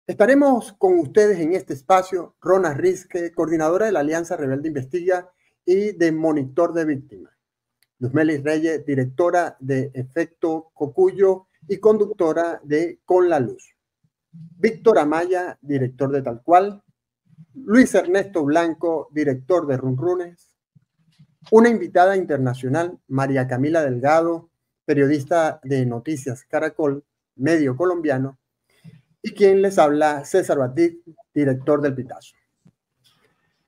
Estaremos con ustedes en este espacio, Rona Rizque, coordinadora de la Alianza Rebelde Investiga y de Monitor de Víctimas. Luzmelis Reyes, directora de Efecto Cocuyo y conductora de Con la Luz. Víctor Amaya, director de Tal Cual. Luis Ernesto Blanco, director de Runrunes. Una invitada internacional, María Camila Delgado, periodista de Noticias Caracol, medio colombiano. Y quien les habla, César Batit, director del Pitazo.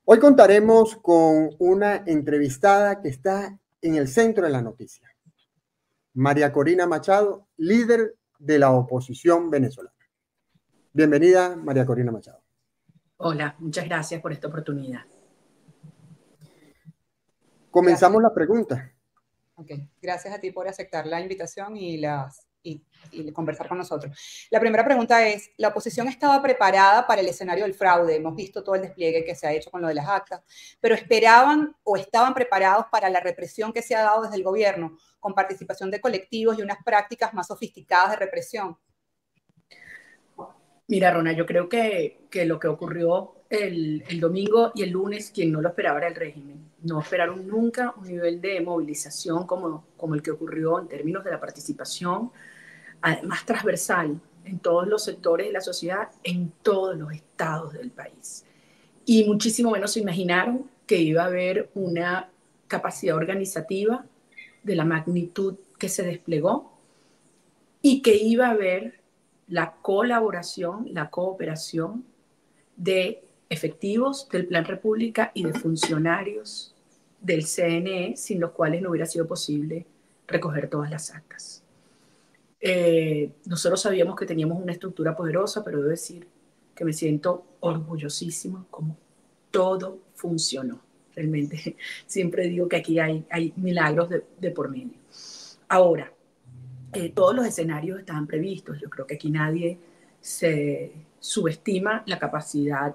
Hoy contaremos con una entrevistada que está en el centro de la noticia. María Corina Machado, líder de la oposición venezolana. Bienvenida, María Corina Machado. Hola, muchas gracias por esta oportunidad. Comenzamos la pregunta. Okay. Gracias a ti por aceptar la invitación y conversar con nosotros. La primera pregunta es, ¿la oposición estaba preparada para el escenario del fraude? Hemos visto todo el despliegue que se ha hecho con lo de las actas, pero ¿esperaban o estaban preparados para la represión que se ha dado desde el gobierno, con participación de colectivos y unas prácticas más sofisticadas de represión? Mira, Rona, yo creo que lo que ocurrió el domingo y el lunes, quien no lo esperaba era el régimen. No esperaron nunca un nivel de movilización como el que ocurrió en términos de la participación, además transversal, en todos los sectores de la sociedad, en todos los estados del país. Y muchísimo menos se imaginaron que iba a haber una capacidad organizativa de la magnitud que se desplegó y que iba a haber la colaboración, la cooperación de efectivos del Plan República y de funcionarios del CNE, sin los cuales no hubiera sido posible recoger todas las actas. Nosotros sabíamos que teníamos una estructura poderosa, pero debo decir que me siento orgullosísima como todo funcionó. Realmente siempre digo que aquí hay milagros de por medio. Ahora, todos los escenarios estaban previstos. Yo creo que aquí nadie se subestima la capacidad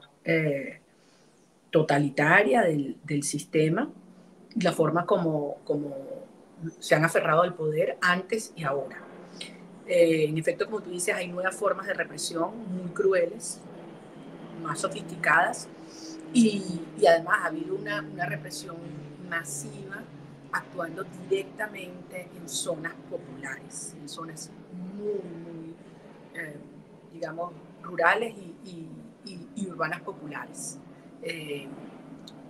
totalitaria del sistema, la forma como se han aferrado al poder antes y ahora. En efecto, como tú dices, hay nuevas formas de represión muy crueles, más sofisticadas, y además ha habido una represión masiva actuando directamente en zonas populares, en zonas muy digamos, rurales y urbanas populares.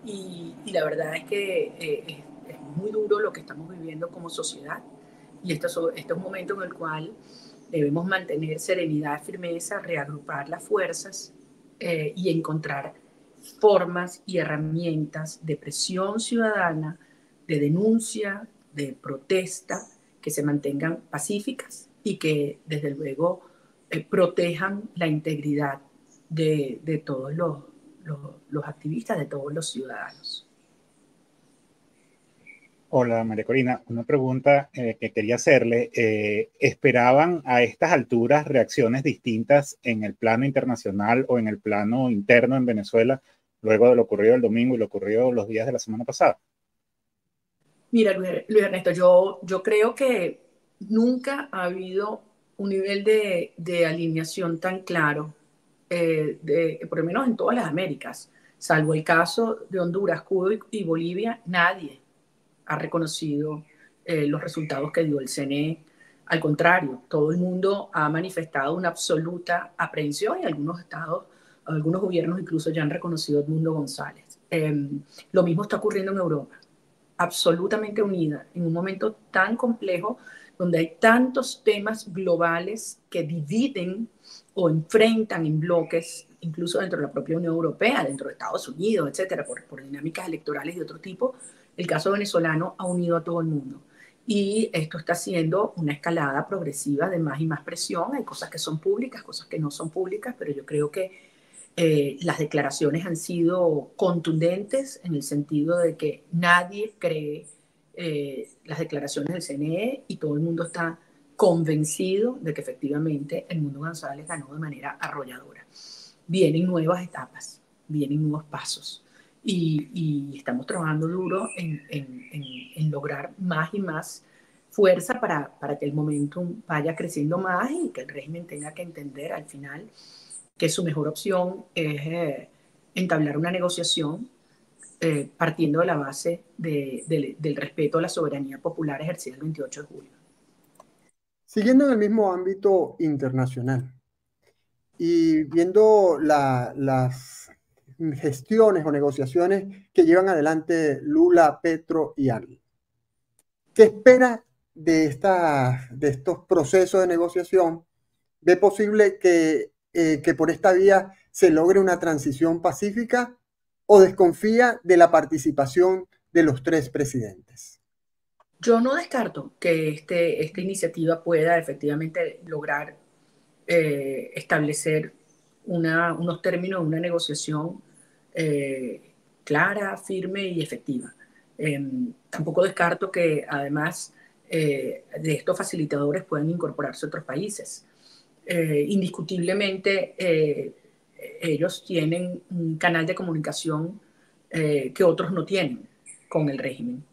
Y la verdad es que es muy duro lo que estamos viviendo como sociedad, y este es un momento en el cual debemos mantener serenidad, firmeza, reagrupar las fuerzas y encontrar formas y herramientas de presión ciudadana, de denuncia, de protesta, que se mantengan pacíficas y que desde luego protejan la integridad de todos los activistas, de todos los ciudadanos. Hola, María Corina. Una pregunta que quería hacerle. ¿Esperaban a estas alturas reacciones distintas en el plano internacional o en el plano interno en Venezuela luego de lo ocurrido el domingo y lo ocurrido los días de la semana pasada? Mira, Luis Ernesto, yo creo que nunca ha habido un nivel de alineación tan claro, por lo menos en todas las Américas, salvo el caso de Honduras, Cuba y Bolivia. Nadie ha reconocido los resultados que dio el CNE. Al contrario, todo el mundo ha manifestado una absoluta aprehensión, y algunos estados, algunos gobiernos incluso ya han reconocido a Edmundo González. Lo mismo está ocurriendo en Europa, absolutamente unida en un momento tan complejo donde hay tantos temas globales que dividen o enfrentan en bloques, incluso dentro de la propia Unión Europea, dentro de Estados Unidos, etcétera, por dinámicas electorales de otro tipo. El caso venezolano ha unido a todo el mundo, y esto está haciendo una escalada progresiva de más y más presión. Hay cosas que son públicas, cosas que no son públicas, pero yo creo que las declaraciones han sido contundentes en el sentido de que nadie cree las declaraciones del CNE, y todo el mundo está convencido de que efectivamente Edmundo González ganó de manera arrolladora. Vienen nuevas etapas, vienen nuevos pasos, y estamos trabajando duro en lograr más y más fuerza para que el momentum vaya creciendo más y que el régimen tenga que entender al final que su mejor opción es entablar una negociación partiendo de la base del respeto a la soberanía popular ejercida el 28 de julio. Siguiendo en el mismo ámbito internacional y viendo las gestiones o negociaciones que llevan adelante Lula, Petro y Arli, ¿qué espera de estos procesos de negociación? ¿Ve posible que por esta vía se logre una transición pacífica o desconfía de la participación de los tres presidentes? Yo no descarto que esta iniciativa pueda efectivamente lograr establecer unos términos de una negociación clara, firme y efectiva. Tampoco descarto que además de estos facilitadores puedan incorporarse otros países. Indiscutiblemente ellos tienen un canal de comunicación que otros no tienen con el régimen.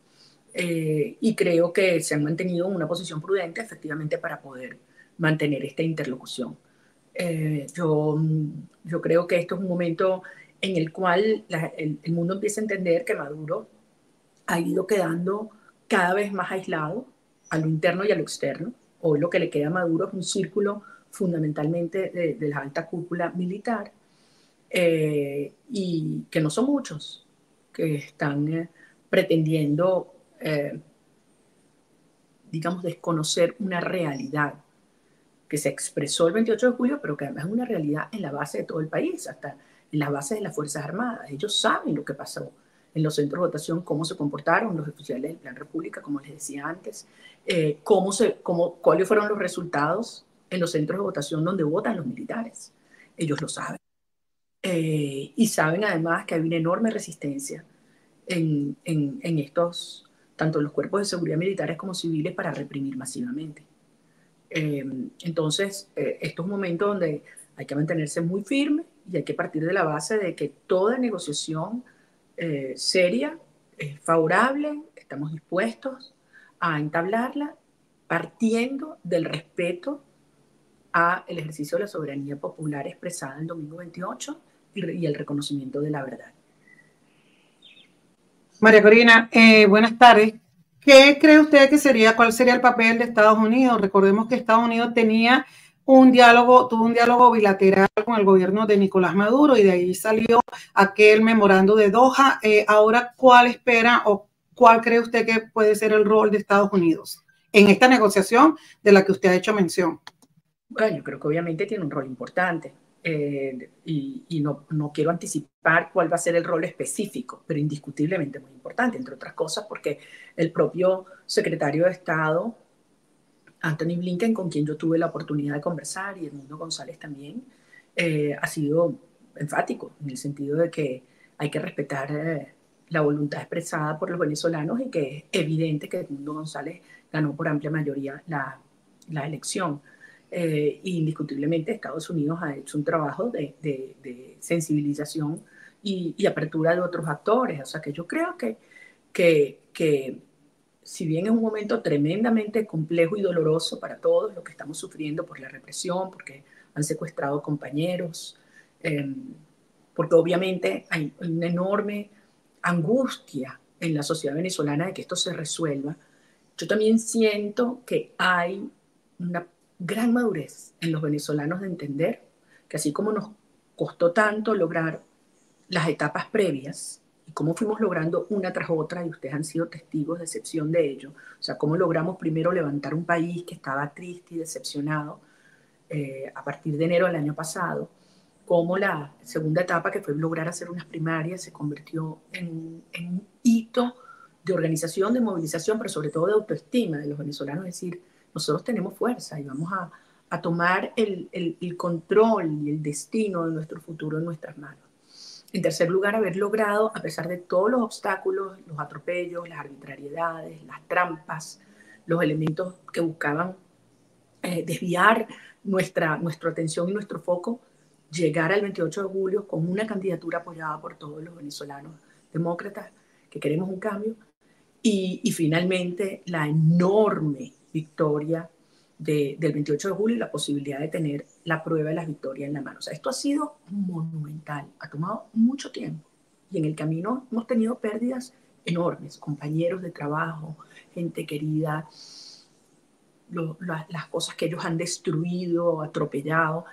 Y creo que se han mantenido en una posición prudente efectivamente para poder mantener esta interlocución. Yo creo que esto es un momento en el cual el mundo empieza a entender que Maduro ha ido quedando cada vez más aislado a lo interno y a lo externo. Hoy lo que le queda a Maduro es un círculo fundamentalmente de la alta cúpula militar y que no son muchos que están pretendiendo digamos, desconocer una realidad que se expresó el 28 de julio, pero que además es una realidad en la base de todo el país, hasta en las bases de las Fuerzas Armadas. Ellos saben lo que pasó en los centros de votación, cómo se comportaron los oficiales del Plan República, como les decía antes, cuáles fueron los resultados en los centros de votación donde votan los militares. Ellos lo saben. Y saben además que hay una enorme resistencia en estos, tanto los cuerpos de seguridad militares como civiles, para reprimir masivamente. Entonces, esto es un momento donde hay que mantenerse muy firme y hay que partir de la base de que toda negociación seria es favorable, estamos dispuestos a entablarla partiendo del respeto al ejercicio de la soberanía popular expresada el domingo 28 y el reconocimiento de la verdad. María Corina, buenas tardes. ¿Qué cree usted que cuál sería el papel de Estados Unidos? Recordemos que Estados Unidos tuvo un diálogo bilateral con el gobierno de Nicolás Maduro y de ahí salió aquel memorando de Doha. Ahora, ¿cuál espera o cuál cree usted que puede ser el rol de Estados Unidos en esta negociación de la que usted ha hecho mención? Bueno, yo creo que obviamente tiene un rol importante. Y no quiero anticipar cuál va a ser el rol específico, pero indiscutiblemente muy importante, entre otras cosas porque el propio secretario de Estado, Anthony Blinken, con quien yo tuve la oportunidad de conversar, y Edmundo González también, ha sido enfático en el sentido de que hay que respetar la voluntad expresada por los venezolanos y que es evidente que Edmundo González ganó por amplia mayoría la elección. Indiscutiblemente Estados Unidos ha hecho un trabajo de sensibilización y apertura de otros actores. O sea que yo creo que si bien es un momento tremendamente complejo y doloroso para todos los que estamos sufriendo por la represión, porque han secuestrado compañeros, porque obviamente hay una enorme angustia en la sociedad venezolana de que esto se resuelva, yo también siento que hay una gran madurez en los venezolanos de entender que así como nos costó tanto lograr las etapas previas y cómo fuimos logrando una tras otra, y ustedes han sido testigos de excepción de ello, o sea, cómo logramos primero levantar un país que estaba triste y decepcionado a partir de enero del año pasado, cómo la segunda etapa, que fue lograr hacer unas primarias, se convirtió en un hito de organización, de movilización, pero sobre todo de autoestima de los venezolanos, es decir, nosotros tenemos fuerza y vamos a tomar el control y el destino de nuestro futuro en nuestras manos. En tercer lugar, haber logrado, a pesar de todos los obstáculos, los atropellos, las arbitrariedades, las trampas, los elementos que buscaban desviar nuestra atención y nuestro foco, llegar al 28 de julio con una candidatura apoyada por todos los venezolanos demócratas que queremos un cambio, y finalmente la enorme victoria del 28 de julio y la posibilidad de tener la prueba de las victorias en la mano. O sea, esto ha sido monumental, ha tomado mucho tiempo y en el camino hemos tenido pérdidas enormes, compañeros de trabajo, gente querida, las cosas que ellos han destruido, atropellado,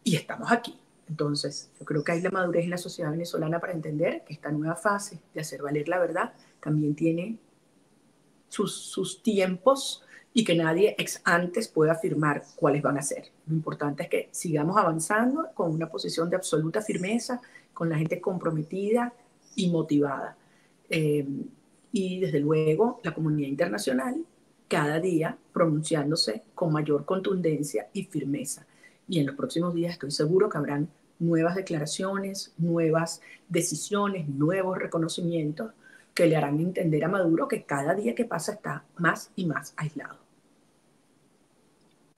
y estamos aquí. Entonces, yo creo que hay la madurez en la sociedad venezolana para entender que esta nueva fase de hacer valer la verdad también tiene sus tiempos y que nadie ex antes puede afirmar cuáles van a ser. Lo importante es que sigamos avanzando con una posición de absoluta firmeza, con la gente comprometida y motivada. Y desde luego la comunidad internacional cada día pronunciándose con mayor contundencia y firmeza. Y en los próximos días estoy seguro que habrán nuevas declaraciones, nuevas decisiones, nuevos reconocimientos que le harán entender a Maduro que cada día que pasa está más y más aislado.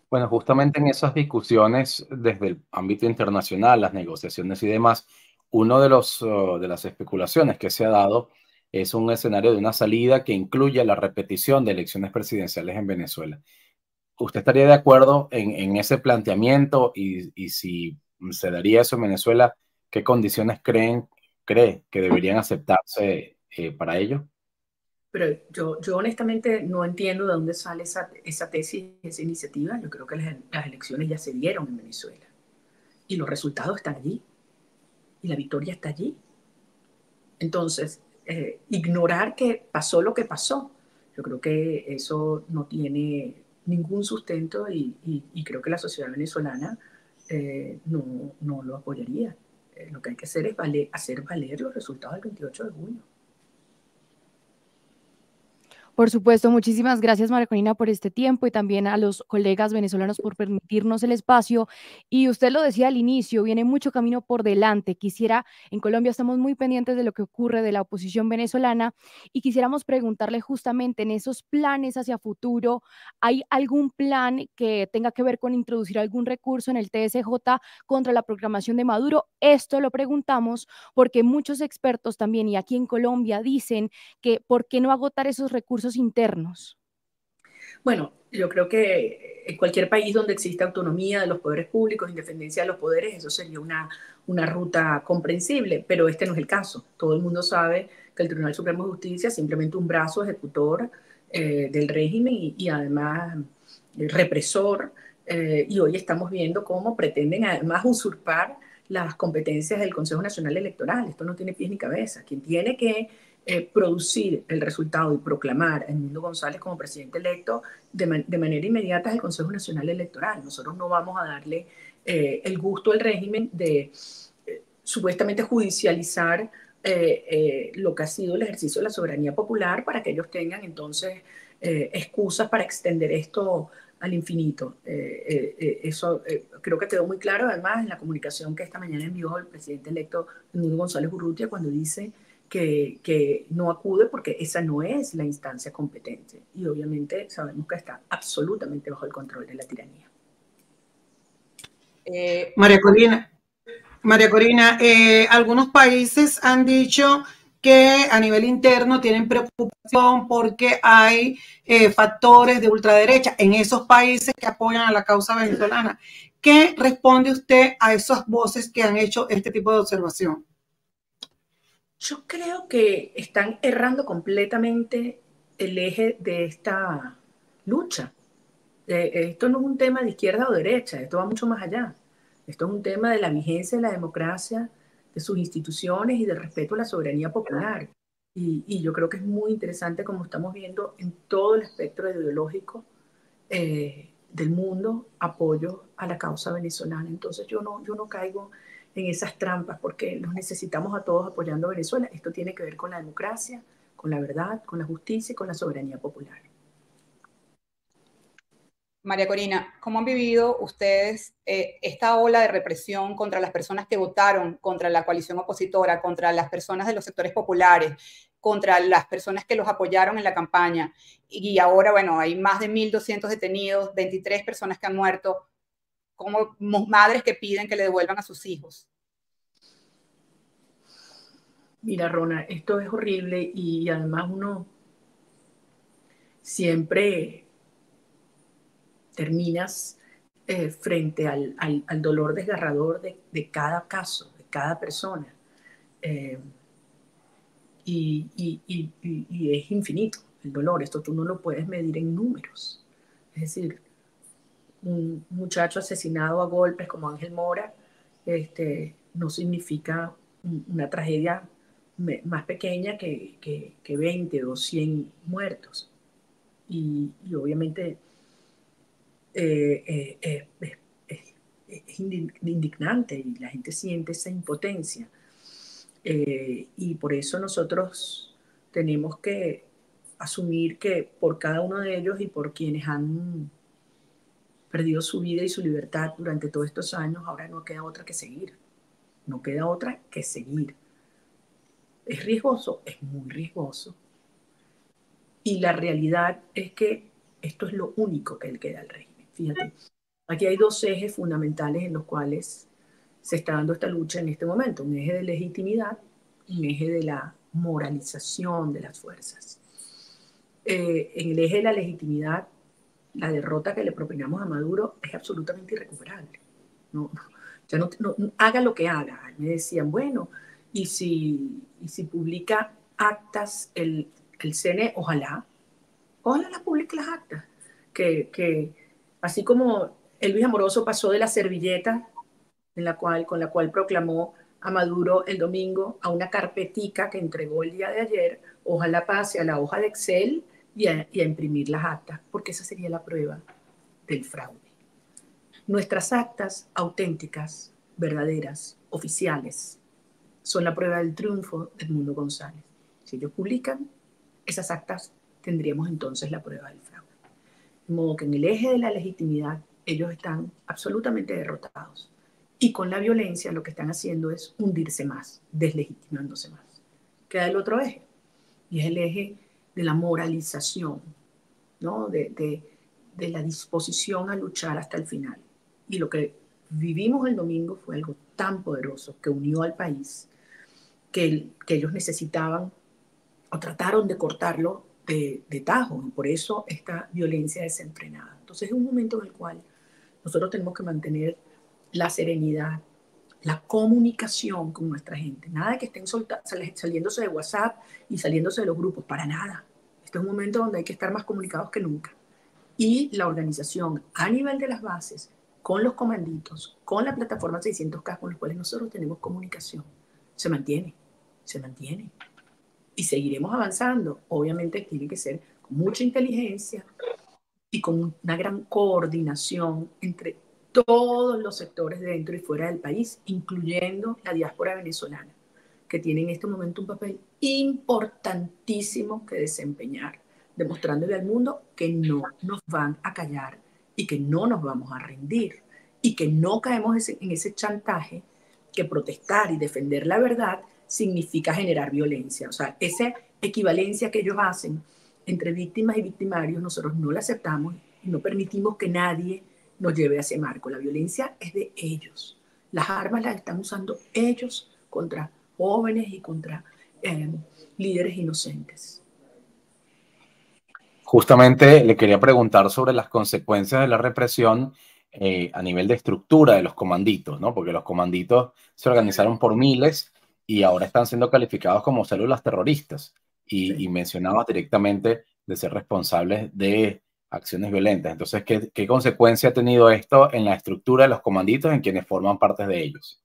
Bueno, justamente en esas discusiones desde el ámbito internacional, las negociaciones y demás, uno de las especulaciones que se ha dado es un escenario de una salida que incluya la repetición de elecciones presidenciales en Venezuela. ¿Usted estaría de acuerdo en ese planteamiento? Y si se daría eso en Venezuela, ¿qué condiciones cree que deberían aceptarse para ello? Pero yo honestamente no entiendo de dónde sale esa tesis, esa iniciativa. Yo creo que las elecciones ya se dieron en Venezuela y los resultados están allí y la victoria está allí. Entonces, ignorar que pasó lo que pasó, yo creo que eso no tiene ningún sustento y creo que la sociedad venezolana no lo apoyaría. Lo que hay que hacer es hacer valer los resultados del 28 de junio. Por supuesto, muchísimas gracias, María Corina, por este tiempo y también a los colegas venezolanos por permitirnos el espacio. Y usted lo decía al inicio, viene mucho camino por delante. En Colombia estamos muy pendientes de lo que ocurre de la oposición venezolana y quisiéramos preguntarle justamente en esos planes hacia futuro, ¿hay algún plan que tenga que ver con introducir algún recurso en el TSJ contra la proclamación de Maduro? Esto lo preguntamos porque muchos expertos también y aquí en Colombia dicen que ¿por qué no agotar esos recursos internos? Bueno, yo creo que en cualquier país donde exista autonomía de los poderes públicos, independencia de los poderes, eso sería una ruta comprensible, pero este no es el caso. Todo el mundo sabe que el Tribunal Supremo de Justicia es simplemente un brazo ejecutor del régimen y además represor, y hoy estamos viendo cómo pretenden además usurpar las competencias del Consejo Nacional Electoral. Esto no tiene pies ni cabeza. Quien tiene que producir el resultado y proclamar a Edmundo González como presidente electo de manera inmediata es el Consejo Nacional Electoral. Nosotros no vamos a darle el gusto al régimen de supuestamente judicializar lo que ha sido el ejercicio de la soberanía popular para que ellos tengan entonces excusas para extender esto al infinito. Eso creo que quedó muy claro además en la comunicación que esta mañana envió el presidente electo Edmundo González Urrutia cuando dice que no acude porque esa no es la instancia competente y obviamente sabemos que está absolutamente bajo el control de la tiranía. María Corina, algunos países han dicho que a nivel interno tienen preocupación porque hay factores de ultraderecha en esos países que apoyan a la causa venezolana. ¿Qué responde usted a esas voces que han hecho este tipo de observación? Yo creo que están errando completamente el eje de esta lucha. Esto no es un tema de izquierda o derecha, esto va mucho más allá. Esto es un tema de la vigencia de la democracia, de sus instituciones y del respeto a la soberanía popular. Y yo creo que es muy interesante como estamos viendo en todo el espectro ideológico del mundo apoyo a la causa venezolana. Entonces yo no caigo en esas trampas porque los necesitamos a todos apoyando a Venezuela. Esto tiene que ver con la democracia, con la verdad, con la justicia y con la soberanía popular. María Corina, ¿cómo han vivido ustedes esta ola de represión contra las personas que votaron contra la coalición opositora, contra las personas de los sectores populares, contra las personas que los apoyaron en la campaña? Y ahora, bueno, hay más de 1.200 detenidos, 23 personas que han muerto, como madres que piden que le devuelvan a sus hijos. Mira, Rona, esto es horrible y además uno siempre terminas frente al dolor desgarrador de cada caso, de cada persona. Y es infinito el dolor. Esto tú no lo puedes medir en números. Es decir, un muchacho asesinado a golpes como Ángel Mora no significa una tragedia más pequeña que 20 o 100 muertos. Y obviamente es indignante y la gente siente esa impotencia. Y por eso nosotros tenemos que asumir que por cada uno de ellos y por quienes han perdido su vida y su libertad durante todos estos años, ahora no queda otra que seguir. No queda otra que seguir. ¿Es riesgoso? Es muy riesgoso. Y la realidad es que esto es lo único que le queda al régimen. Fíjate, aquí hay dos ejes fundamentales en los cuales se está dando esta lucha en este momento. Un eje de legitimidad y un eje de la moralización de las fuerzas. En el eje de la legitimidad, la derrota que le propinamos a Maduro es absolutamente irrecuperable. Ya no, haga lo que haga. Me decían, bueno, y si publica actas el CNE, ojalá las publique las actas. Que así como Elvis Amoroso pasó de la servilleta con la cual proclamó a Maduro el domingo a una carpetica que entregó el día de ayer, ojalá pase a la hoja de Excel y a imprimir las actas, porque esa sería la prueba del fraude. Nuestras actas auténticas, verdaderas, oficiales, son la prueba del triunfo de Edmundo González. Si ellos publican esas actas, tendríamos entonces la prueba del fraude. De modo que en el eje de la legitimidad, ellos están absolutamente derrotados. Y con la violencia lo que están haciendo es hundirse más, deslegitimándose más. Queda el otro eje, y es el eje de la moralización, ¿no? de la disposición a luchar hasta el final. Y lo que vivimos el domingo fue algo tan poderoso que unió al país, que ellos necesitaban o trataron de cortarlo de tajo, y por eso esta violencia desenfrenada. Entonces es un momento en el cual nosotros tenemos que mantener la serenidad, la comunicación con nuestra gente. Nada de que estén saliéndose de WhatsApp y saliéndose de los grupos, para nada. Este es un momento donde hay que estar más comunicados que nunca. Y la organización a nivel de las bases, con los comanditos, con la plataforma 600K con los cuales nosotros tenemos comunicación, se mantiene. Y seguiremos avanzando. Obviamente tiene que ser con mucha inteligencia y con una gran coordinación entre todos los sectores dentro y fuera del país, incluyendo la diáspora venezolana, que tiene en este momento un papel importantísimo que desempeñar, demostrándole al mundo que no nos van a callar y que no nos vamos a rendir y que no caemos en ese chantaje que protestar y defender la verdad significa generar violencia. O sea, esa equivalencia que ellos hacen entre víctimas y victimarios, nosotros no la aceptamos y no permitimos que nadie nos lleve a ese marco. La violencia es de ellos. Las armas las están usando ellos contra jóvenes y contra líderes inocentes. Justamente le quería preguntar sobre las consecuencias de la represión a nivel de estructura de los comanditos, ¿no? Porque los comanditos se organizaron por miles y ahora están siendo calificados como células terroristas. Y mencionabas directamente de ser responsables de acciones violentas. Entonces, ¿qué consecuencia ha tenido esto en la estructura de los comanditos en quienes forman parte de ellos?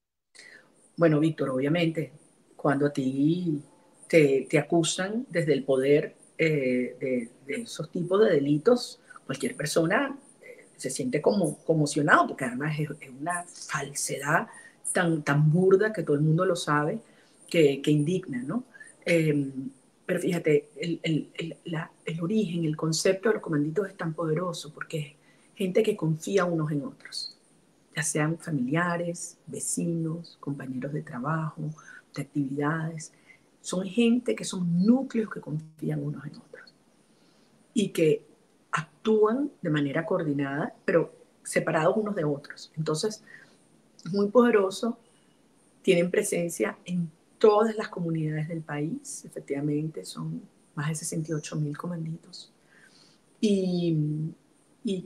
Bueno, Víctor, obviamente, cuando a ti te acusan desde el poder de esos tipos de delitos, cualquier persona se siente conmocionado, porque además es una falsedad tan burda que todo el mundo lo sabe, que indigna, ¿no? Pero fíjate, el origen, el concepto de los comanditos es tan poderoso porque es gente que confía unos en otros, ya sean familiares, vecinos, compañeros de trabajo, de actividades. Son gente que son núcleos que confían unos en otros y que actúan de manera coordinada, pero separados unos de otros. Entonces, es muy poderoso, tienen presencia en todas las comunidades del país, efectivamente son más de 68.000 comanditos, y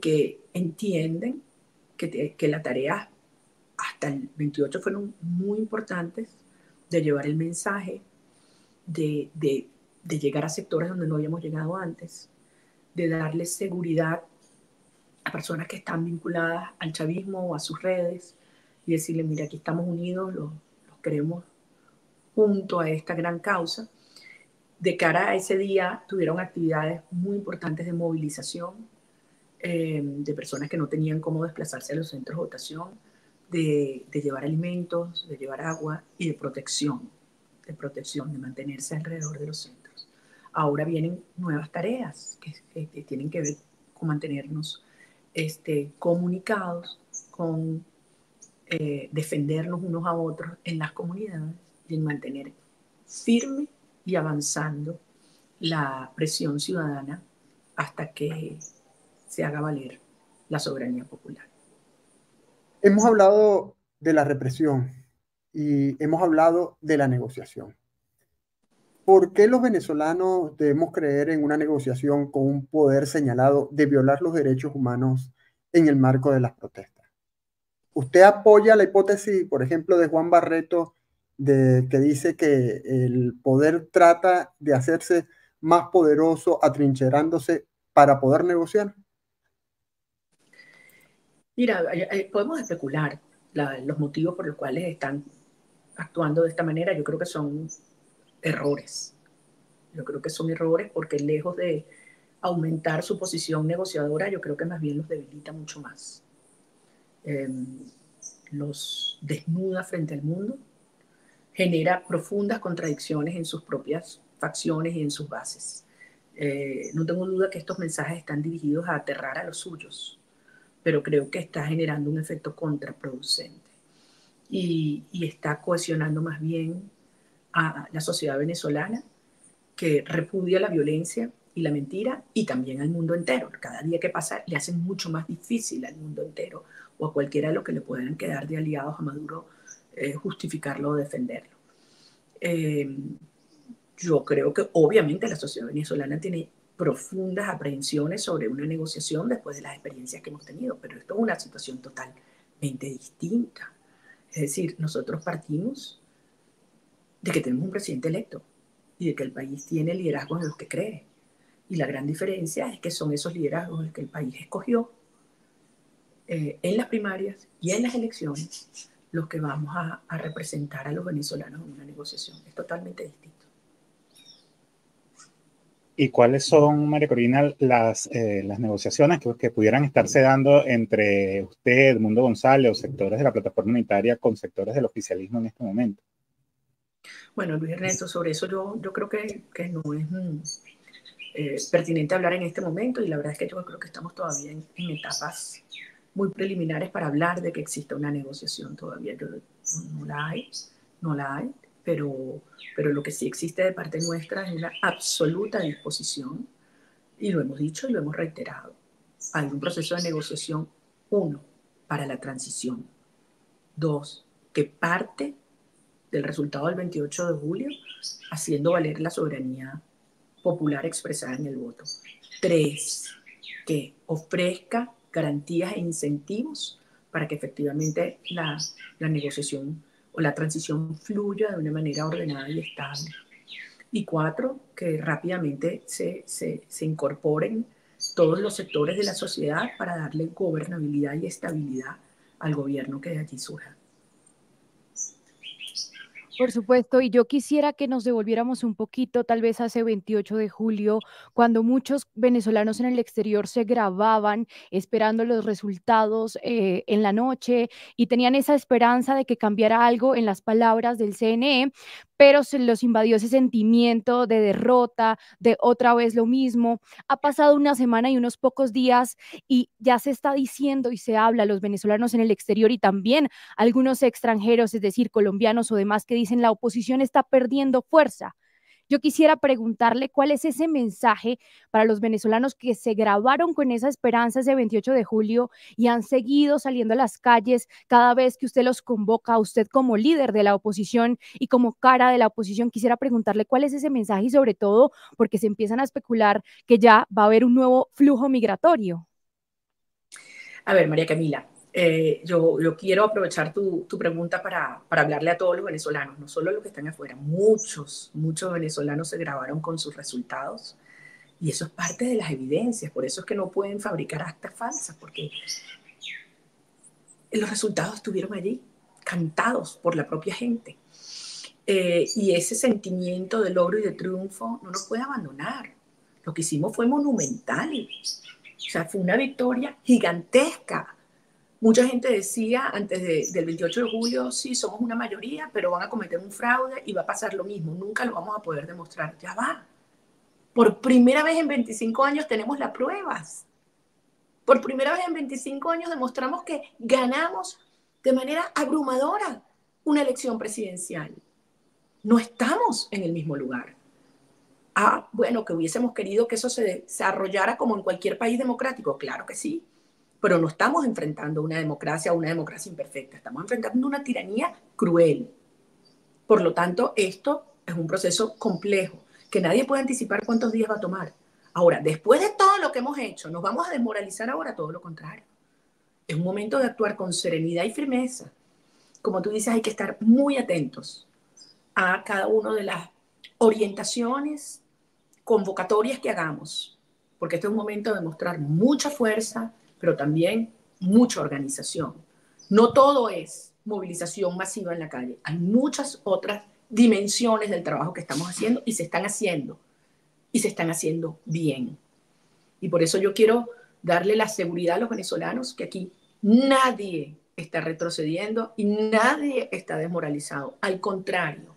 que entienden que las tareas hasta el 28 fueron muy importantes de llevar el mensaje, de llegar a sectores donde no habíamos llegado antes, de darles seguridad a personas que están vinculadas al chavismo o a sus redes y decirles, mira, aquí estamos unidos, los queremos junto a esta gran causa. De cara a ese día tuvieron actividades muy importantes de movilización, de personas que no tenían cómo desplazarse a los centros de votación, de llevar alimentos, de llevar agua y de protección, de mantenerse alrededor de los centros. Ahora vienen nuevas tareas que tienen que ver con mantenernos comunicados, con defendernos unos a otros en las comunidades y en mantener firme y avanzando la presión ciudadana hasta que se haga valer la soberanía popular. Hemos hablado de la represión y hemos hablado de la negociación. ¿Por qué los venezolanos debemos creer en una negociación con un poder señalado de violar los derechos humanos en el marco de las protestas? ¿Usted apoya la hipótesis, por ejemplo, de Juan Barreto, que dice que el poder trata de hacerse más poderoso atrincherándose para poder negociar? Mira, podemos especular los motivos por los cuales están actuando de esta manera. Yo creo que son errores. Yo creo que son errores porque lejos de aumentar su posición negociadora, yo creo que más bien los debilita mucho más. Los desnuda frente al mundo, genera profundas contradicciones en sus propias facciones y en sus bases. No tengo duda que estos mensajes están dirigidos a aterrar a los suyos, pero creo que está generando un efecto contraproducente y está cohesionando más bien a la sociedad venezolana, que repudia la violencia y la mentira, y también al mundo entero. Cada día que pasa le hacen mucho más difícil al mundo entero o a cualquiera de los que le puedan quedar de aliados a Maduro justificarlo o defenderlo. Yo creo que obviamente la sociedad venezolana tiene profundas aprehensiones sobre una negociación después de las experiencias que hemos tenido, pero esto es una situación totalmente distinta. Es decir, nosotros partimos de que tenemos un presidente electo y de que el país tiene liderazgos en los que cree. Y la gran diferencia es que son esos liderazgos los que el país escogió en las primarias y en las elecciones los que vamos a representar a los venezolanos en una negociación. Es totalmente distinto. ¿Y cuáles son, María Corina, las negociaciones que pudieran estarse dando entre usted, Edmundo González, o sectores de la plataforma unitaria con sectores del oficialismo en este momento? Bueno, Luis Ernesto, sobre eso yo creo que no es pertinente hablar en este momento, y la verdad es que yo creo que estamos todavía en etapas muy preliminares para hablar de que exista una negociación. Todavía no la hay, pero lo que sí existe de parte nuestra es una absoluta disposición, y lo hemos dicho y lo hemos reiterado. Hay un proceso de negociación, 1, para la transición, 2, que parte del resultado del 28 de julio, haciendo valer la soberanía popular expresada en el voto. 3, que ofrezca garantías e incentivos para que efectivamente la negociación o la transición fluya de una manera ordenada y estable. Y 4, que rápidamente se incorporen todos los sectores de la sociedad para darle gobernabilidad y estabilidad al gobierno que de allí surja. Por supuesto, y yo quisiera que nos devolviéramos un poquito, tal vez hace 28 de julio, cuando muchos venezolanos en el exterior se grababan esperando los resultados en la noche y tenían esa esperanza de que cambiara algo en las palabras del CNE, pero se los invadió ese sentimiento de derrota, de otra vez lo mismo. Ha pasado una semana y unos pocos días y ya se está diciendo y se habla a los venezolanos en el exterior y también algunos extranjeros, es decir, colombianos o demás, que dicen la oposición está perdiendo fuerza. Yo quisiera preguntarle cuál es ese mensaje para los venezolanos que se grabaron con esa esperanza ese 28 de julio y han seguido saliendo a las calles cada vez que usted los convoca, a usted como líder de la oposición y como cara de la oposición. Quisiera preguntarle cuál es ese mensaje y sobre todo porque se empiezan a especular que ya va a haber un nuevo flujo migratorio. A ver, María Camila, yo quiero aprovechar tu pregunta para hablarle a todos los venezolanos, no solo los que están afuera. Muchos venezolanos se grabaron con sus resultados y eso es parte de las evidencias. Por eso es que no pueden fabricar actas falsas, porque los resultados estuvieron allí, cantados por la propia gente. Y ese sentimiento de logro y de triunfo no nos puede abandonar. Lo que hicimos fue monumental. O sea, fue una victoria gigantesca. Mucha gente decía antes del 28 de julio, sí, somos una mayoría, pero van a cometer un fraude y va a pasar lo mismo. Nunca lo vamos a poder demostrar. Ya va. Por primera vez en 25 años tenemos las pruebas. Por primera vez en 25 años demostramos que ganamos de manera abrumadora una elección presidencial. No estamos en el mismo lugar. Bueno, que hubiésemos querido que eso se desarrollara como en cualquier país democrático. Claro que sí, pero no estamos enfrentando una democracia imperfecta. Estamos enfrentando una tiranía cruel. Por lo tanto, esto es un proceso complejo que nadie puede anticipar cuántos días va a tomar. Ahora, después de todo lo que hemos hecho, ¿nos vamos a desmoralizar ahora? Todo lo contrario. Es un momento de actuar con serenidad y firmeza. Como tú dices, hay que estar muy atentos a cada una de las orientaciones, convocatorias que hagamos, porque este es un momento de mostrar mucha fuerza, pero también mucha organización. No todo es movilización masiva en la calle, hay muchas otras dimensiones del trabajo que estamos haciendo y se están haciendo bien. Y por eso yo quiero darle la seguridad a los venezolanos que aquí nadie está retrocediendo y nadie está desmoralizado. Al contrario,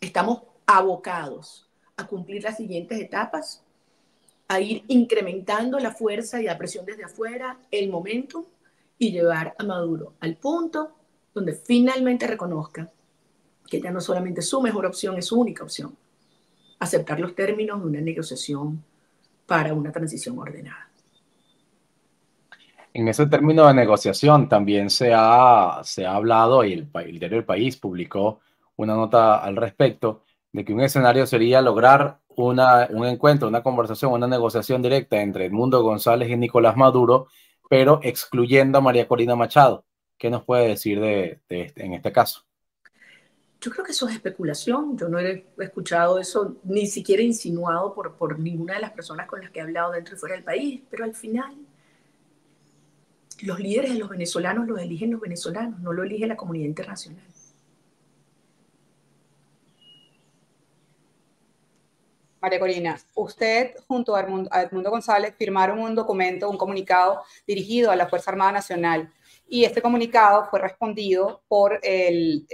estamos abocados a cumplir las siguientes etapas, a ir incrementando la fuerza y la presión desde afuera, el momentum, y llevar a Maduro al punto donde finalmente reconozca que ya no solamente su mejor opción, es su única opción, aceptar los términos de una negociación para una transición ordenada. En ese término de negociación también se ha hablado, y el diario El País publicó una nota al respecto, de que un escenario sería lograr un encuentro, una conversación, una negociación directa entre Edmundo González y Nicolás Maduro, pero excluyendo a María Corina Machado. ¿Qué nos puede decir en este caso? Yo creo que eso es especulación. Yo no he escuchado eso, ni siquiera insinuado por ninguna de las personas con las que he hablado dentro y fuera del país, pero al final los líderes de los venezolanos los eligen los venezolanos, no lo elige la comunidad internacional. María Corina, usted junto a Edmundo González firmaron un documento, un comunicado dirigido a la Fuerza Armada Nacional, y este comunicado fue respondido por el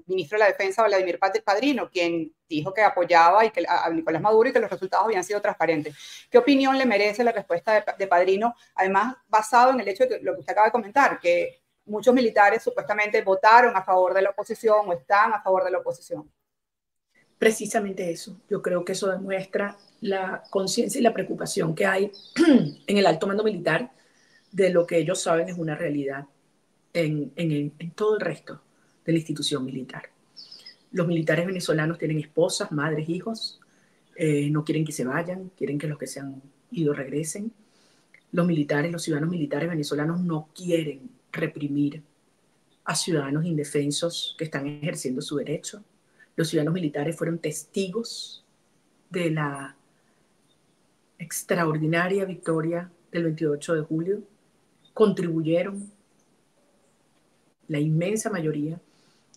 ministro de la Defensa, Vladimir Padrino, quien dijo que apoyaba a Nicolás Maduro y que los resultados habían sido transparentes. ¿Qué opinión le merece la respuesta de Padrino? Además, basado en el hecho de lo que usted acaba de comentar, que muchos militares supuestamente votaron a favor de la oposición o están a favor de la oposición. Precisamente eso. Yo creo que eso demuestra la conciencia y la preocupación que hay en el alto mando militar de lo que ellos saben es una realidad en todo el resto de la institución militar. Los militares venezolanos tienen esposas, madres, hijos, no quieren que se vayan, quieren que los que se han ido regresen. Los ciudadanos militares venezolanos no quieren reprimir a ciudadanos indefensos que están ejerciendo su derecho. Los ciudadanos militares fueron testigos de la extraordinaria victoria del 28 de julio, contribuyeron la inmensa mayoría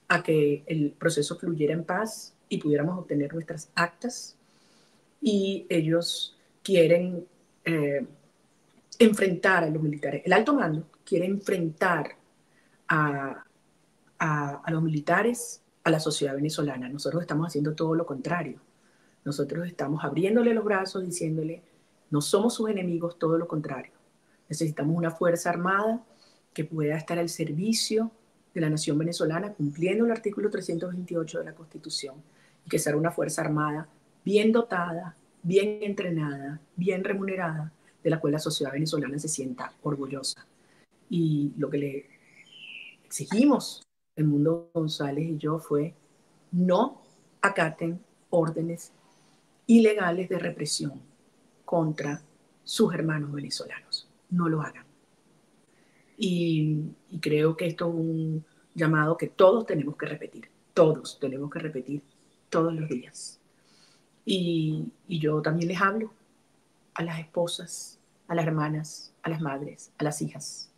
a que el proceso fluyera en paz y pudiéramos obtener nuestras actas, y ellos quieren enfrentar a los militares. El alto mando quiere enfrentar a los militares, a la sociedad venezolana. Nosotros estamos haciendo todo lo contrario. Nosotros estamos abriéndole los brazos, diciéndole, no somos sus enemigos, todo lo contrario. Necesitamos una fuerza armada que pueda estar al servicio de la nación venezolana, cumpliendo el artículo 328 de la Constitución, y que sea una fuerza armada bien dotada, bien entrenada, bien remunerada, de la cual la sociedad venezolana se sienta orgullosa. Y lo que le exigimos Edmundo González y yo fue: no acaten órdenes ilegales de represión contra sus hermanos venezolanos. No lo hagan. y creo que esto es un llamado que todos tenemos que repetir todos los días. Y yo también les hablo a las esposas, a las hermanas, a las madres, a las hijas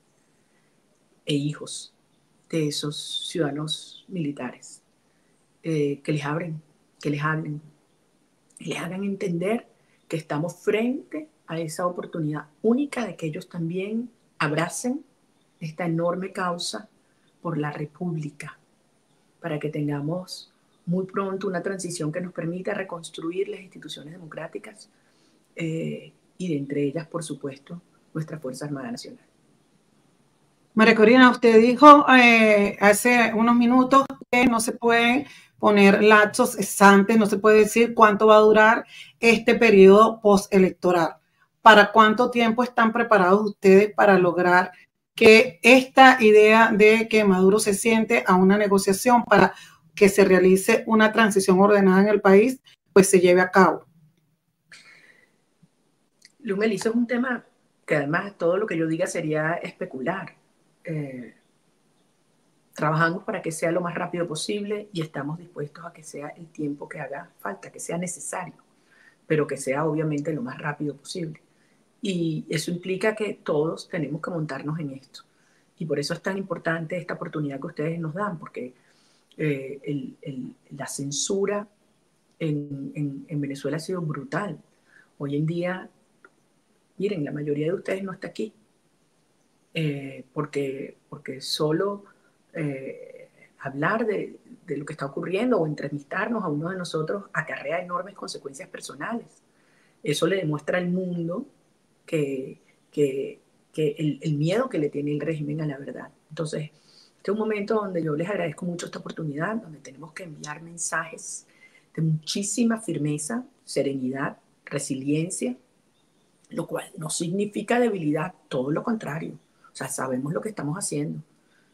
e hijos de esos ciudadanos militares, que les hablen, que les hablen, y les hagan entender que estamos frente a esa oportunidad única de que ellos también abracen esta enorme causa por la República, para que tengamos muy pronto una transición que nos permita reconstruir las instituciones democráticas, y de entre ellas, por supuesto, nuestra Fuerza Armada Nacional. María Corina, usted dijo hace unos minutos que no se pueden poner lapsos cesantes, no se puede decir cuánto va a durar este periodo postelectoral. ¿Para cuánto tiempo están preparados ustedes para lograr que esta idea de que Maduro se siente a una negociación para que se realice una transición ordenada en el país, pues se lleve a cabo? Luz Melissa, es un tema que además todo lo que yo diga sería especular. Trabajamos para que sea lo más rápido posible y estamos dispuestos a que sea el tiempo que haga falta, que sea necesario, pero que sea obviamente lo más rápido posible. Y eso implica que todos tenemos que montarnos en esto. Y por eso es tan importante esta oportunidad que ustedes nos dan, porque la censura en Venezuela ha sido brutal. Hoy en día, miren, la mayoría de ustedes no está aquí, porque solo hablar de lo que está ocurriendo o entrevistarnos a uno de nosotros acarrea enormes consecuencias personales. Eso le demuestra al mundo que el miedo que le tiene el régimen a la verdad. Entonces, este es un momento donde yo les agradezco mucho esta oportunidad, donde tenemos que enviar mensajes de muchísima firmeza, serenidad, resiliencia, lo cual no significa debilidad, todo lo contrario. O sea, sabemos lo que estamos haciendo,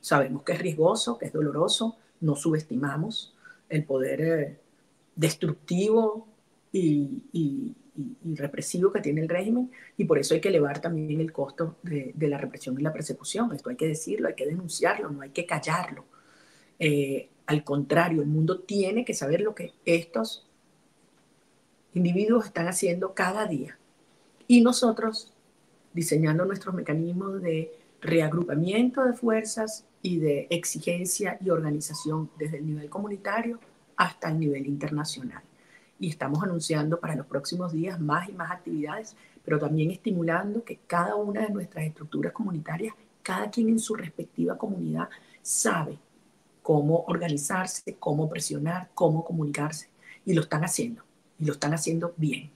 sabemos que es riesgoso, que es doloroso, no subestimamos el poder destructivo y represivo que tiene el régimen, y por eso hay que elevar también el costo de la represión y la persecución. Esto hay que decirlo, hay que denunciarlo, no hay que callarlo. Al contrario, el mundo tiene que saber lo que estos individuos están haciendo cada día. Y nosotros diseñando nuestros mecanismos de reagrupamiento de fuerzas y de exigencia y organización desde el nivel comunitario hasta el nivel internacional. Y estamos anunciando para los próximos días más y más actividades, pero también estimulando que cada una de nuestras estructuras comunitarias, cada quien en su respectiva comunidad, sabe cómo organizarse, cómo presionar, cómo comunicarse. Y lo están haciendo bien.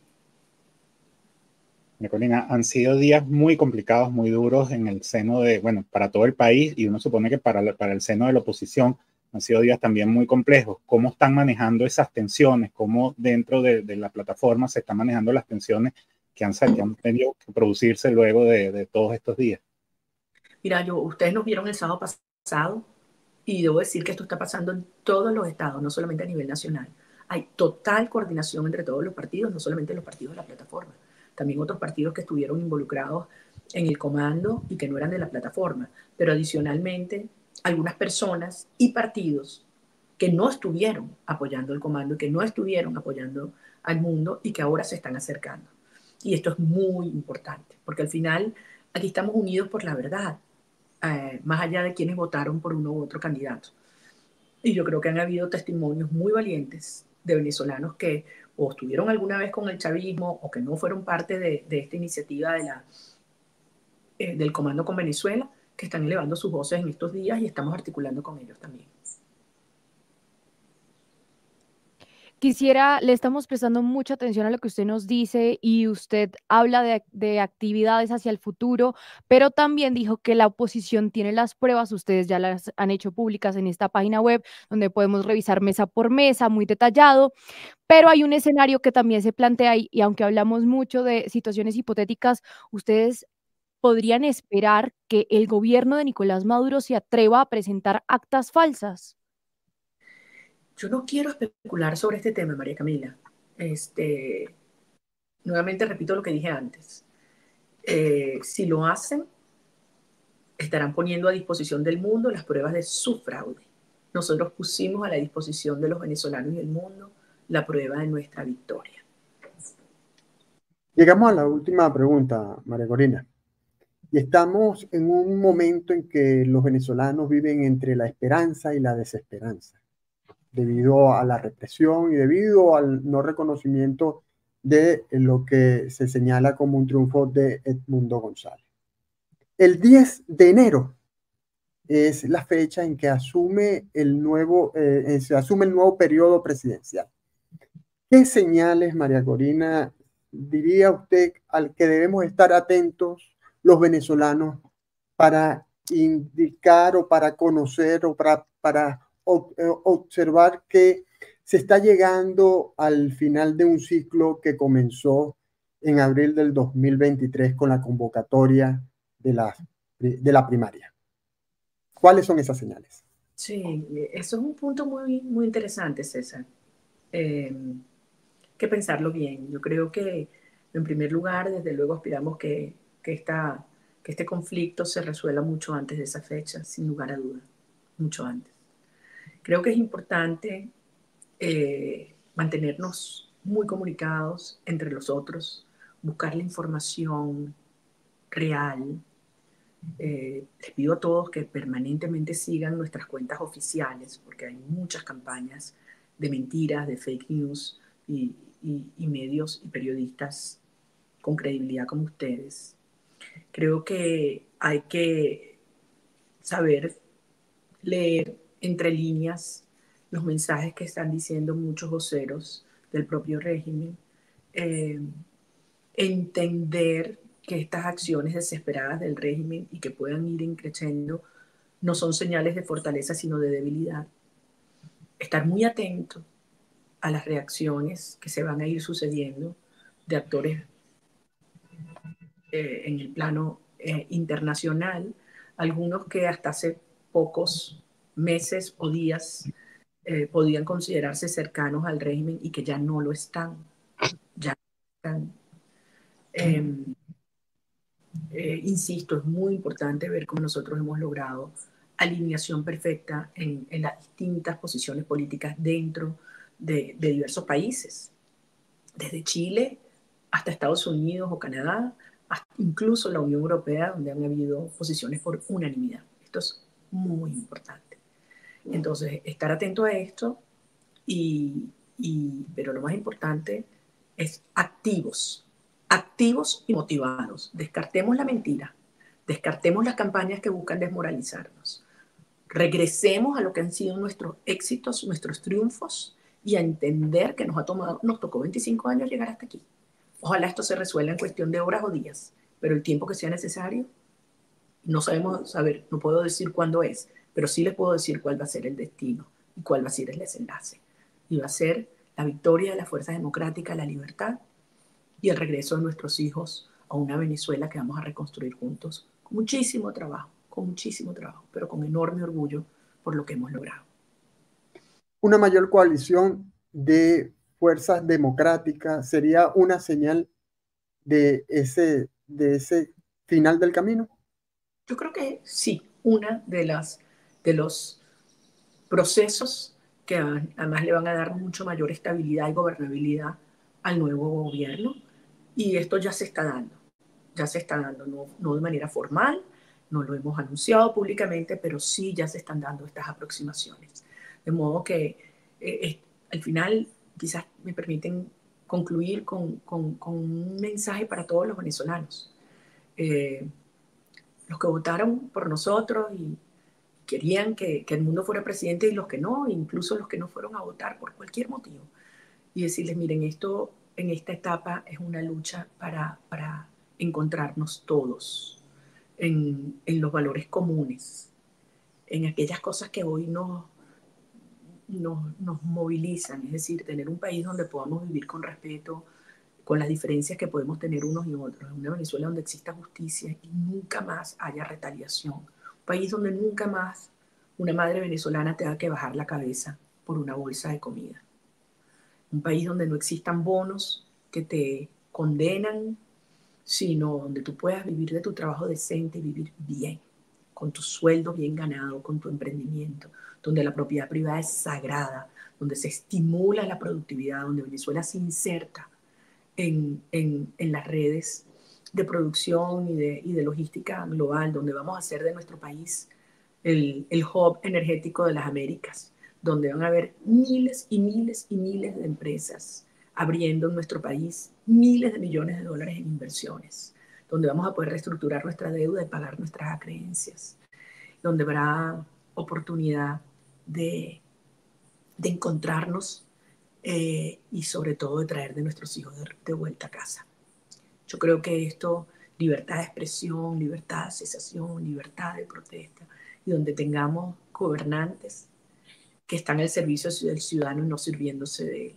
Nicolina, han sido días muy complicados, muy duros en el seno de, bueno, para todo el país, y uno supone que para el seno de la oposición han sido días también muy complejos. ¿Cómo están manejando esas tensiones? ¿Cómo dentro de la plataforma se están manejando las tensiones que han tenido que producirse luego de todos estos días? Mira, ustedes nos vieron el sábado pasado y debo decir que esto está pasando en todos los estados, no solamente a nivel nacional. Hay total coordinación entre todos los partidos, no solamente los partidos de la plataforma, también otros partidos que estuvieron involucrados en el comando y que no eran de la plataforma, pero adicionalmente algunas personas y partidos que no estuvieron apoyando el comando y que no estuvieron apoyando al mundo y que ahora se están acercando. Y esto es muy importante, porque al final aquí estamos unidos por la verdad, más allá de quienes votaron por uno u otro candidato. Y yo creo que han habido testimonios muy valientes de venezolanos que o estuvieron alguna vez con el chavismo o que no fueron parte de esta iniciativa del Comando con Venezuela, que están elevando sus voces en estos días y estamos articulando con ellos también. Le estamos prestando mucha atención a lo que usted nos dice y usted habla de actividades hacia el futuro, pero también dijo que la oposición tiene las pruebas, ustedes ya las han hecho públicas en esta página web, donde podemos revisar mesa por mesa, muy detallado, pero hay un escenario que también se plantea y aunque hablamos mucho de situaciones hipotéticas, ustedes podrían esperar que el gobierno de Nicolás Maduro se atreva a presentar actas falsas. Yo no quiero especular sobre este tema, María Camila. Nuevamente repito lo que dije antes. Si lo hacen, estarán poniendo a disposición del mundo las pruebas de su fraude. Nosotros pusimos a la disposición de los venezolanos y del mundo la prueba de nuestra victoria. Llegamos a la última pregunta, María Corina. Y estamos en un momento en que los venezolanos viven entre la esperanza y la desesperanza, debido a la represión y debido al no reconocimiento de lo que se señala como un triunfo de Edmundo González. El 10 de enero es la fecha en que se asume el nuevo periodo presidencial. ¿Qué señales, María Corina, diría usted al que debemos estar atentos los venezolanos para indicar o para conocer o para observar que se está llegando al final de un ciclo que comenzó en abril del 2023 con la convocatoria de la primaria? ¿Cuáles son esas señales? Sí, eso es un punto muy, muy interesante, César. Que pensarlo bien. Yo creo que, en primer lugar, desde luego aspiramos que este conflicto se resuelva mucho antes de esa fecha, sin lugar a dudas, mucho antes. Creo que es importante mantenernos muy comunicados entre los otros, buscar la información real. Les pido a todos que permanentemente sigan nuestras cuentas oficiales, porque hay muchas campañas de mentiras, de fake news y medios y periodistas con credibilidad como ustedes. Creo que hay que saber leer entre líneas los mensajes que están diciendo muchos voceros del propio régimen, entender que estas acciones desesperadas del régimen y que puedan ir increciendo no son señales de fortaleza sino de debilidad. Estar muy atento a las reacciones que se van a ir sucediendo de actores en el plano internacional, algunos que hasta hace pocos meses o días podían considerarse cercanos al régimen y que ya no lo están. Ya no están. Insisto, es muy importante ver cómo nosotros hemos logrado alineación perfecta en las distintas posiciones políticas dentro de diversos países, desde Chile hasta Estados Unidos o Canadá, hasta incluso la Unión Europea, donde han habido posiciones por unanimidad. Esto es muy importante. Entonces, estar atento a esto, pero lo más importante es activos y motivados. Descartemos la mentira, descartemos las campañas que buscan desmoralizarnos. Regresemos a lo que han sido nuestros éxitos, nuestros triunfos, y a entender que nos tocó 25 años llegar hasta aquí. Ojalá esto se resuelva en cuestión de horas o días, pero el tiempo que sea necesario, no sabemos saber, no puedo decir cuándo es, pero sí les puedo decir cuál va a ser el destino y cuál va a ser el desenlace. Y va a ser la victoria de las fuerzas democráticas, la libertad y el regreso de nuestros hijos a una Venezuela que vamos a reconstruir juntos con muchísimo trabajo, pero con enorme orgullo por lo que hemos logrado. Una mayor coalición de fuerzas democráticas sería una señal de ese final del camino. Yo creo que sí, una de los procesos que además le van a dar mucho mayor estabilidad y gobernabilidad al nuevo gobierno, y esto ya se está dando, no de manera formal, no lo hemos anunciado públicamente, pero sí ya se están dando estas aproximaciones. De modo que al final quizás me permiten concluir con un mensaje para todos los venezolanos. Los que votaron por nosotros y querían que el mundo fuera presidente y los que no, incluso los que no fueron a votar por cualquier motivo. Y decirles, miren, esto en esta etapa es una lucha para encontrarnos todos en los valores comunes, en aquellas cosas que hoy nos movilizan, es decir, tener un país donde podamos vivir con respeto, con las diferencias que podemos tener unos y otros, una Venezuela donde exista justicia y nunca más haya retaliación, un país donde nunca más una madre venezolana tenga que bajar la cabeza por una bolsa de comida, un país donde no existan bonos que te condenan, sino donde tú puedas vivir de tu trabajo decente y vivir bien, con tu sueldo bien ganado, con tu emprendimiento, donde la propiedad privada es sagrada, donde se estimula la productividad, donde Venezuela se inserta en las redes de producción y de logística global, donde vamos a hacer de nuestro país el hub energético de las Américas, donde van a haber miles y miles y miles de empresas abriendo en nuestro país miles de millones de dólares en inversiones, donde vamos a poder reestructurar nuestra deuda y pagar nuestras acreencias, donde habrá oportunidad de encontrarnos y sobre todo de traer de nuestros hijos de vuelta a casa. Yo creo que esto, libertad de expresión, libertad de asociación, libertad de protesta, y donde tengamos gobernantes que están al servicio del ciudadano y no sirviéndose de él.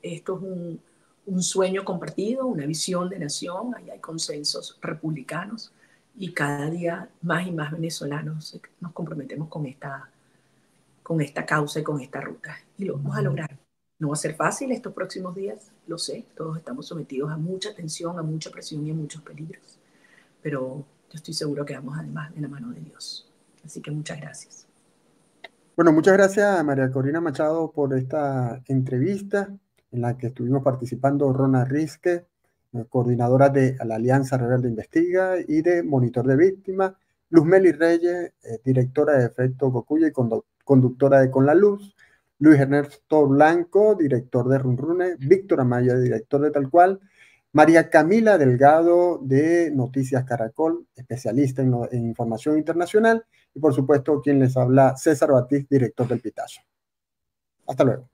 Esto es un sueño compartido, una visión de nación, ahí hay consensos republicanos y cada día más y más venezolanos nos comprometemos con esta causa y con esta ruta. Y lo vamos a lograr. No va a ser fácil estos próximos días, lo sé, todos estamos sometidos a mucha tensión, a mucha presión y a muchos peligros, pero yo estoy seguro que vamos además de la mano de Dios. Así que muchas gracias. Bueno, muchas gracias a María Corina Machado por esta entrevista en la que estuvimos participando Rona Risque, coordinadora de la Alianza Rebelde Investiga y de Monitor de Víctimas, Luzmely Reyes, directora de Efecto Cocuyo y conductora de Con la Luz, Luis Ernesto Blanco, director de Runrune, Víctor Amaya, director de Tal Cual, María Camila Delgado de Noticias Caracol, especialista en información internacional, y por supuesto quien les habla, César Batiz, director del Pitazo. Hasta luego.